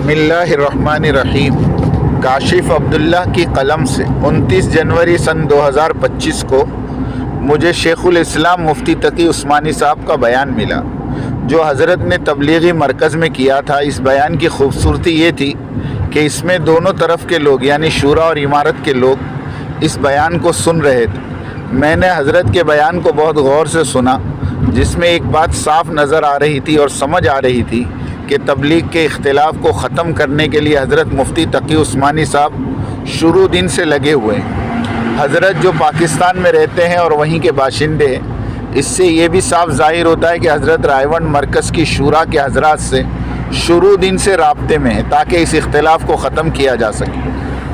बिस्मिल्लाहिर्रहमानिर्रहीम। काशिफ अब्दुल्ला की कलम से 29 जनवरी सन 2025 को मुझे शेखुल इस्लाम मुफ्ती तकी उस्मानी साहब का बयान मिला जो हज़रत ने तबलीगी मरकज़ में किया था। इस बयान की खूबसूरती ये थी कि इसमें दोनों तरफ के लोग यानी शूरा और इमारत के लोग इस बयान को सुन रहे थे। मैंने हज़रत के बयान को बहुत गौर से सुना, जिसमें एक बात साफ नज़र आ रही थी और समझ आ रही थी कि तबलीग के इख्तिलाफ़ को ख़त्म करने के लिए हज़रत मुफ्ती तकी उस्मानी साहब शुरू दिन से लगे हुए हैं। हज़रत जो पाकिस्तान में रहते हैं और वहीं के बाशिंदे हैं, इससे ये भी साफ ज़ाहिर होता है कि हज़रत रायवंड मरकज़ की शूरा के हज़रात से शुरू दिन से राब्ते में है ताकि इस इख्तिलाफ़ को ख़त्म किया जा सके।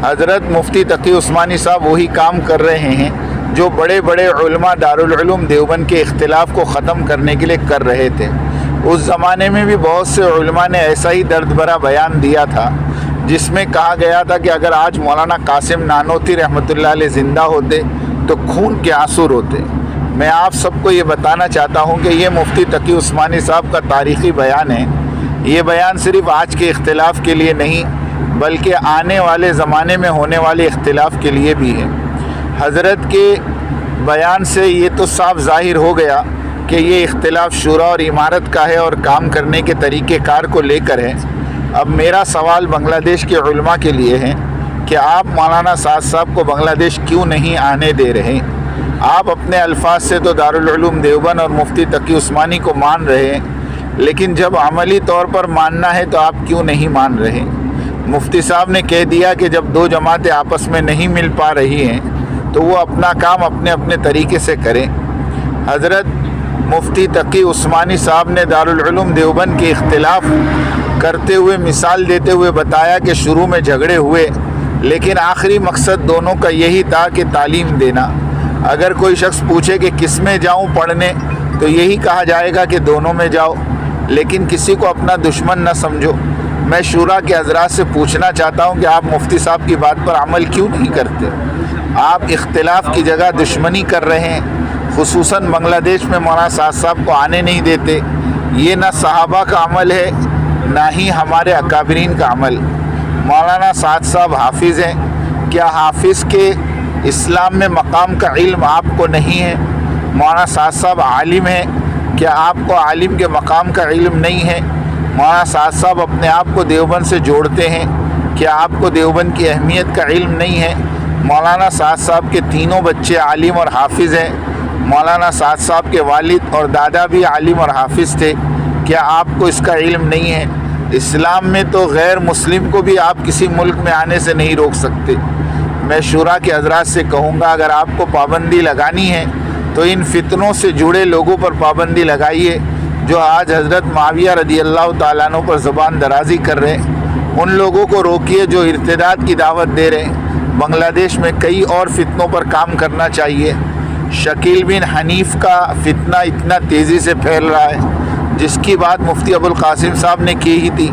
हज़रत मुफ्ती तकी उस्मानी साहब वही काम कर रहे हैं जो बड़े बड़े उलमा दारुल उलूम देवबंद के इख्तिलाफ़ को ख़त्म करने के लिए कर रहे थे। उस ज़माने में भी बहुत से उलमा ने ऐसा ही दर्द भरा बयान दिया था, जिसमें कहा गया था कि अगर आज मौलाना कासिम नानोती रहमतुल्लाह अलैह ज़िंदा होते तो खून के आंसू रोते। मैं आप सबको ये बताना चाहता हूँ कि ये मुफ्ती तकी उस्मानी साहब का तारीख़ी बयान है। ये बयान सिर्फ़ आज के इख्तिलाफ़ के लिए नहीं बल्कि आने वाले ज़माने में होने वाले इख्तिलाफ़ के लिए भी है। हज़रत के बयान से ये तो साफ ज़ाहिर हो गया कि ये इख्तिलाफ़ शूरा और इमारत का है और काम करने के तरीक़ेकार को लेकर है। अब मेरा सवाल बांग्लादेश के उलमा के लिए है कि आप मौलाना साद साहब को बांग्लादेश क्यों नहीं आने दे रहे? आप अपने अल्फाज से तो दारुल उलूम देवबंद और मुफ्ती तकी उस्मानी को मान रहे हैं, लेकिन जब अमली तौर पर मानना है तो आप क्यों नहीं मान रहे? मुफ्ती साहब ने कह दिया कि जब दो जमातें आपस में नहीं मिल पा रही हैं तो वो अपना काम अपने अपने तरीके से करें। हज़रत मुफ्ती तकी उस्मानी साहब ने दारुल उलूम देवबंद के इख्तिलाफ़ करते हुए मिसाल देते हुए बताया कि शुरू में झगड़े हुए, लेकिन आखिरी मकसद दोनों का यही था कि तालीम देना। अगर कोई शख्स पूछे कि किस में जाऊँ पढ़ने तो यही कहा जाएगा कि दोनों में जाओ, लेकिन किसी को अपना दुश्मन न समझो। मैं शूरा के हज़रात से पूछना चाहता हूँ कि आप मुफ्ती साहब की बात पर अमल क्यों नहीं करते? आप इख्तिलाफ़ की जगह दुश्मनी कर रहे हैं। खुसूसन बांग्लादेश में मौलाना साद साहब को आने नहीं देते। ये ना सहाबा का अमल है ना ही हमारे अकाबरीन का अमल। मौलाना साद साहब हाफिज़ हैं। क्या हाफिज़ के इस्लाम में मकाम का इल्म आपको नहीं है? मौलाना साद साहब आलिम हैं। क्या आपको आलिम के मकाम का इल्म नहीं है? मौलाना साद साहब अपने आप को देवबंद से जोड़ते हैं। क्या आपको देवबंद की अहमियत का इल्म नहीं है? मौलाना साद साहब के तीनों बच्चे आलिम और हाफिज़ हैं। मौलाना साद साहब के वालिद और दादा भी आलिम और हाफिज़ थे। क्या आपको इसका इल्म नहीं है? इस्लाम में तो गैर मुस्लिम को भी आप किसी मुल्क में आने से नहीं रोक सकते। मैं शूरा के हज़रात से कहूँगा, अगर आपको पाबंदी लगानी है तो इन फितनों से जुड़े लोगों पर पाबंदी लगाइए जो आज हज़रत मुआविया रज़ियल्लाहु ताला अन्हु पर ज़बान दराज़ी कर रहे हैं। उन लोगों को रोकिए जो इर्तिदाद की दावत दे रहे हैं। बांग्लादेश में कई और फितनों पर काम करना चाहिए। शकील बिन हनीफ का फितना इतना तेज़ी से फैल रहा है, जिसकी बात मुफ्ती अबुल कासिम साहब ने की ही थी।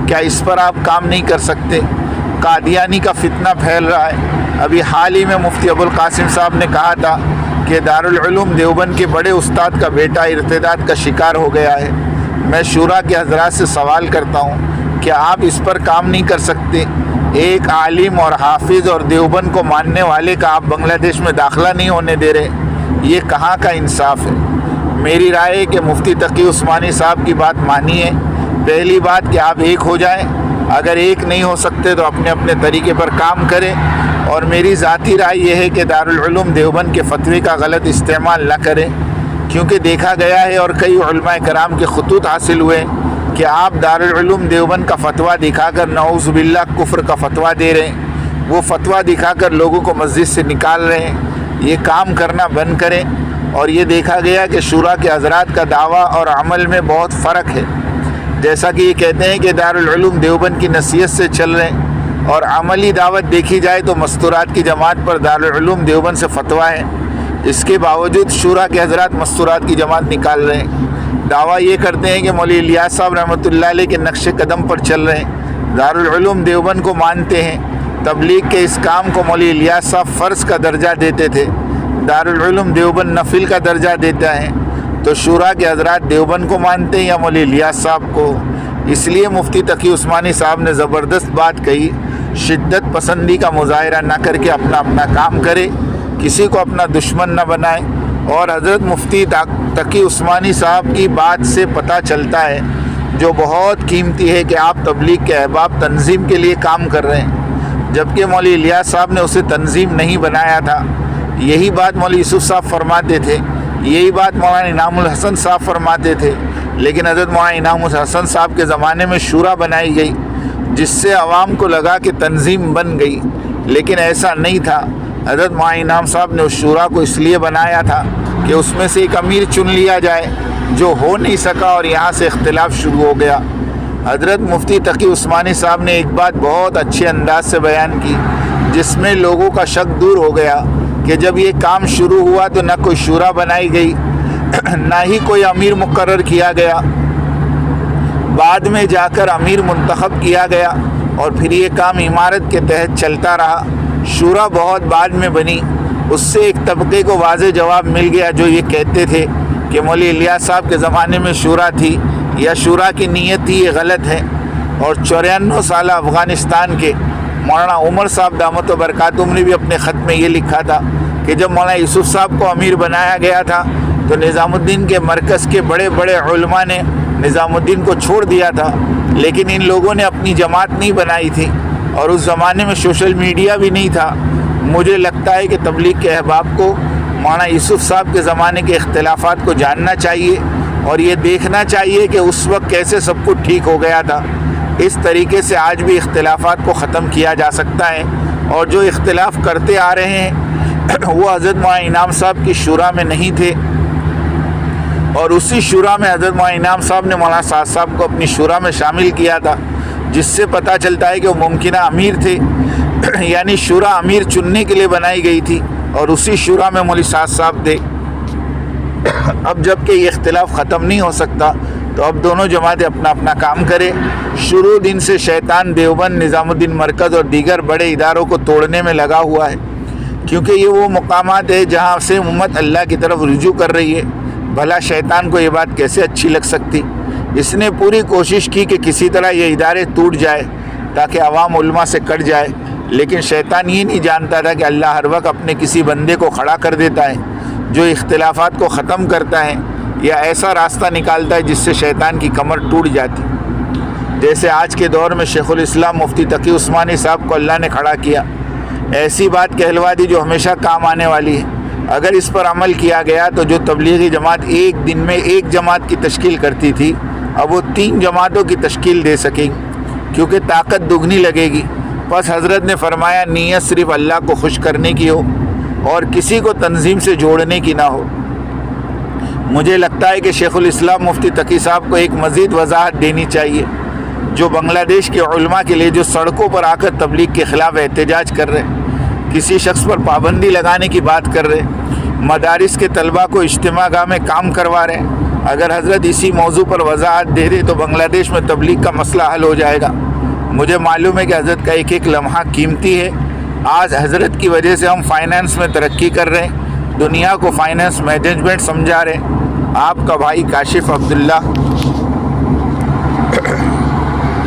क्या इस पर आप काम नहीं कर सकते? कादियानी का फितना फैल रहा है। अभी हाल ही में मुफ्ती अबुल कासिम साहब ने कहा था कि दारुल उलूम देवबंद के बड़े उस्ताद का बेटा इर्तिदाद का शिकार हो गया है। मैं शूरा के हज़रात से सवाल करता हूँ, क्या आप इस पर काम नहीं कर सकते? एक आलिम और हाफिज़ और देवबंद को मानने वाले का आप बांग्लादेश में दाखिला नहीं होने दे रहे। ये कहाँ का इंसाफ है? मेरी राय है कि मुफ्ती तकी उस्मानी साहब की बात मानिए। पहली बात कि आप एक हो जाएं, अगर एक नहीं हो सकते तो अपने अपने तरीके पर काम करें। और मेरी ज़ाती राय यह है कि दारुल उलूम देवबंद के फतवे का गलत इस्तेमाल न करें, क्योंकि देखा गया है और कई उलमाए कराम के खतूत हासिल हुए कि आप दारुल उलूम देवबंद का फ़तवा दिखाकर नऊज़ बिल्लाह कुफ्र का फ़तवा दे रहे हैं। वो फ़तवा दिखाकर लोगों को मस्जिद से निकाल रहे हैं। ये काम करना बंद करें। और ये देखा गया कि शूरा के हज़रात का दावा और अमल में बहुत फ़र्क है। जैसा कि ये कहते हैं कि दारुल उलूम देवबंद की नसीहत से चल रहे हैं, और अमली दावत देखी जाए तो मस्तूरात की जमात पर दारुल उलूम देवबंद से फ़तवा है। इसके बावजूद शूरा के हज़रात मस्तूरात की जमात निकाल रहे हैं। दावा ये करते हैं कि मौलवी इलियास साहब रहमतुल्लाह अलैह के नक्शे कदम पर चल रहे हैं। दारुल उलूम देवबंद को मानते हैं। तबलीग के इस काम को मौलवी इलियास साहब फ़र्ज़ का दर्जा देते थे, दारुल उलूम देवबंद नफिल का दर्जा देता है। तो शूरा के हज़रात देवबंद को मानते हैं या मौलवी इलियास साहब को? اس لیے مفتی تقی عثمانی صاحب نے زبردست بات کہی، شدت پسندی کا مظاہرہ نہ کر کے اپنا کام کرے، کسی کو اپنا دشمن نہ بنائے۔ اور حضرت مفتی تقی عثمانی صاحب کی بات سے پتہ چلتا ہے، جو بہت قیمتی ہے، کہ آپ تبلیغ کے احباب تنظیم کے لیے کام کر رہے ہیں، جبکہ مولوی الیاس صاحب نے اسے تنظیم نہیں بنایا تھا۔ یہی بات مولوی یوسف صاحب فرماتے تھے، یہی بات مولانا انعام الحسن صاحب فرماتے تھے، لیکن حضرت مولانا انعام الحسن صاحب کے زمانے میں شورا بنائی گئی، جس سے عوام کو لگا کہ تنظیم بن گئی، لیکن ایسا نہیں تھا۔ حضرت مولانا انعام صاحب نے اس شورا کو اس لیے بنایا تھا کہ اس میں سے ایک امیر چن لیا جائے، جو ہو نہیں سکا، اور یہاں سے اختلاف شروع ہو گیا۔ حضرت مفتی تقی عثمانی صاحب نے ایک بات بہت اچھے انداز سے بیان کی، جس میں لوگوں کا شک دور ہو گیا کہ جب یہ کام شروع ہوا تو نہ کوئی شورا بنائی گئی، نہ ہی کوئی امیر مقرر کیا گیا، بعد میں جا کر امیر منتخب کیا گیا، اور پھر یہ کام امارت کے تحت چلتا رہا۔ شورا بہت بعد میں بنی، اس سے ایک طبقے کو واضح جواب مل گیا، جو یہ کہتے تھے کہ مولوی الیاس صاحب کے زمانے میں شورا تھی، یا شورا کی نیت تھی، یہ غلط ہے۔ اور 94 سالہ افغانستان کے مولانا عمر صاحب دامت و برکاتہم نے بھی اپنے خط میں یہ لکھا تھا کہ جب مولانا یوسف صاحب کو امیر بنایا گیا تھا تو نظام الدین کے مرکز کے بڑے بڑے علماء نے نظام الدین کو چھوڑ دیا تھا، لیکن ان لوگوں نے اپنی جماعت نہیں بنائی تھی، اور اس زمانے میں سوشل میڈیا بھی نہیں تھا۔ مجھے لگتا ہے کہ تبلیغ کے احباب کو مولانا یوسف صاحب کے زمانے کے اختلافات کو جاننا چاہیے، اور یہ دیکھنا چاہیے کہ اس وقت کیسے سب کچھ ٹھیک ہو گیا تھا۔ اس طریقے سے آج بھی اختلافات کو ختم کیا جا سکتا ہے، اور جو اختلاف کرتے آ رہے ہیں وہ حضرت مولانا انعام صاحب کی شورا میں نہیں تھے، اور اسی شورا میں حضرت مولانا انعام صاحب نے مولانا سعد صاحب کو اپنی شورا میں شامل کیا تھا، جس سے پتہ چلتا ہے کہ وہ ممکنہ امیر تھے۔ یعنی شورا امیر چننے کے لیے بنائی گئی تھی، اور اسی شورا میں مولوی سعد صاحب تھے۔ اب جب کہ یہ اختلاف ختم نہیں ہو سکتا تو اب دونوں جماعتیں اپنا کام کرے۔ شروع دن سے شیطان دیوبند، نظام الدین مرکز اور دیگر بڑے اداروں کو توڑنے میں لگا ہوا ہے، کیونکہ یہ وہ مقامات ہے جہاں سے امت اللہ کی طرف رجوع کر رہی ہے۔ بھلا شیطان کو یہ بات کیسے اچھی لگ سکتی؟ اس نے پوری کوشش کی کہ کسی طرح یہ ادارے ٹوٹ جائے تاکہ عوام علماء سے کٹ جائے، لیکن شیطان یہ نہیں جانتا تھا کہ اللہ ہر وقت اپنے کسی بندے کو کھڑا کر دیتا ہے جو اختلافات کو ختم کرتا ہے، یا ایسا راستہ نکالتا ہے جس سے شیطان کی کمر ٹوٹ جاتی۔ جیسے آج کے دور میں شیخ الاسلام مفتی تقی عثمانی صاحب کو اللہ نے کھڑا کیا، ایسی بات کہلوا دی جو ہمیشہ کام آنے والی ہے۔ اگر اس پر عمل کیا گیا تو جو تبلیغی جماعت ایک دن میں ایک جماعت کی تشکیل کرتی تھی، اب وہ 3 جماعتوں کی تشکیل دے سکیں گی، کیونکہ طاقت دگنی لگے گی۔ بس حضرت نے فرمایا نیت صرف اللہ کو خوش کرنے کی ہو، اور کسی کو تنظیم سے جوڑنے کی نہ ہو۔ مجھے لگتا ہے کہ شیخ الاسلام مفتی تقی صاحب کو ایک مزید وضاحت دینی چاہیے، جو بنگلہ دیش کے علماء کے لیے جو سڑکوں پر آ کر تبلیغ کے خلاف احتجاج کر رہے ہیں، کسی شخص پر پابندی لگانے کی بات کر رہے ہیں، مدارس کے طلباء کو اجتماع گاہ میں کام کروا رہے ہیں۔ اگر حضرت اسی موضوع پر وضاحت دے دے تو بنگلہ دیش میں تبلیغ کا مسئلہ حل ہو جائے گا۔ مجھے معلوم ہے کہ حضرت کا ایک ایک لمحہ قیمتی ہے۔ آج حضرت کی وجہ سے ہم فائنانس میں ترقی کر رہے ہیں، دنیا کو فائنانس مینجمنٹ سمجھا رہے ہیں۔ آپ کا بھائی کاشف عبداللہ،